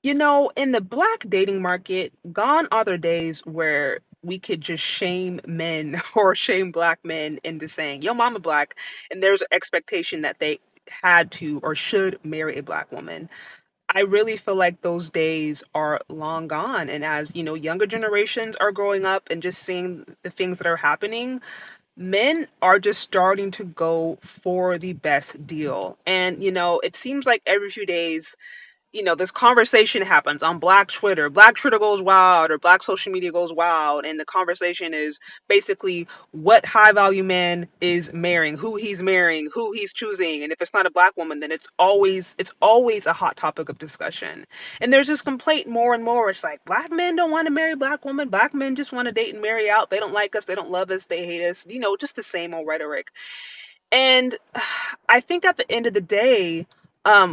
In the black dating market, gone are the days where we could just shame men or shame black men into saying, yo, mama black, and there's an expectation that they had to or should marry a black woman. I really feel like those days are long gone. And as, younger generations are growing up and just seeing the things that are happening, men are just starting to go for the best deal. And, it seems like every few days this conversation happens on Black Twitter. Black Twitter goes wild, or Black social media goes wild, and the conversation is basically what high value man is marrying, who he's choosing, and if it's not a black woman, then it's always a hot topic of discussion. And there's this complaint more and more. It's like black men don't want to marry black women. Black men just want to date and marry out. They don't like us. They don't love us. They hate us. Just the same old rhetoric. And I think at the end of the day,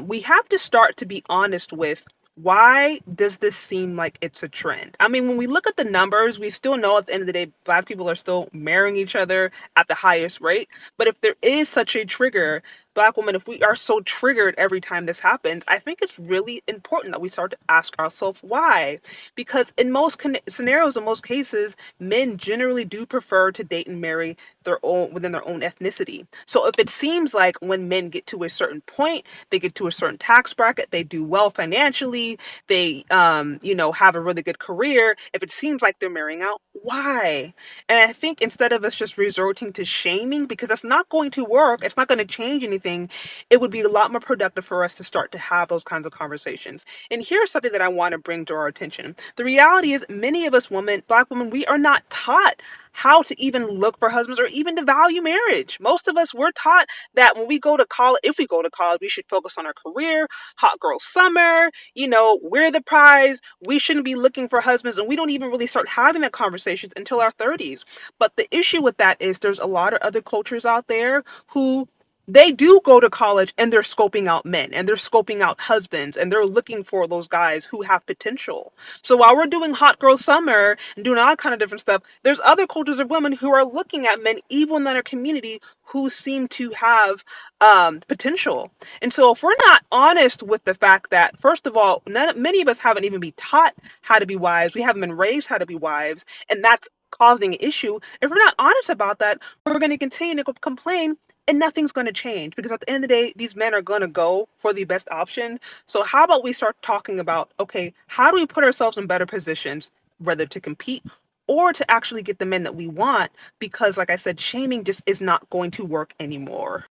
we have to start to be honest with why does this seem like it's a trend? I mean, when we look at the numbers, we still know at the end of the day, black people are still marrying each other at the highest rate. But if there is such a trigger, black women, if we are so triggered every time this happens, I think it's really important that we start to ask ourselves why. Because in most scenarios, in most cases, men generally do prefer to date and marry their own within their own ethnicity. So if it seems like when men get to a certain point, they get to a certain tax bracket, they do well financially, they have a really good career, if it seems like they're marrying out, why? And I think instead of us just resorting to shaming, because that's not going to work, it's not going to change anything, it would be a lot more productive for us to start to have those kinds of conversations. And here's something that I want to bring to our attention. The reality is many of us women, black women, we are not taught how to even look for husbands or even to value marriage. Most of us, we're taught that when we go to college, if we go to college, we should focus on our career, hot girl summer, we're the prize. We shouldn't be looking for husbands. And we don't even really start having that conversations until our 30s. But the issue with that is there's a lot of other cultures out there who they do go to college and they're scoping out men and they're scoping out husbands and they're looking for those guys who have potential. So while we're doing hot girl summer and doing all that kind of different stuff, there's other cultures of women who are looking at men, even in our community, who seem to have potential. And so if we're not honest with the fact that, first of all, many of us haven't even been taught how to be wives, we haven't been raised how to be wives, and that's causing an issue. If we're not honest about that, we're going to continue to complain and nothing's going to change because at the end of the day, these men are going to go for the best option. So, how about we start talking about okay, how do we put ourselves in better positions, whether to compete or to actually get the men that we want? Because, like I said, shaming just is not going to work anymore.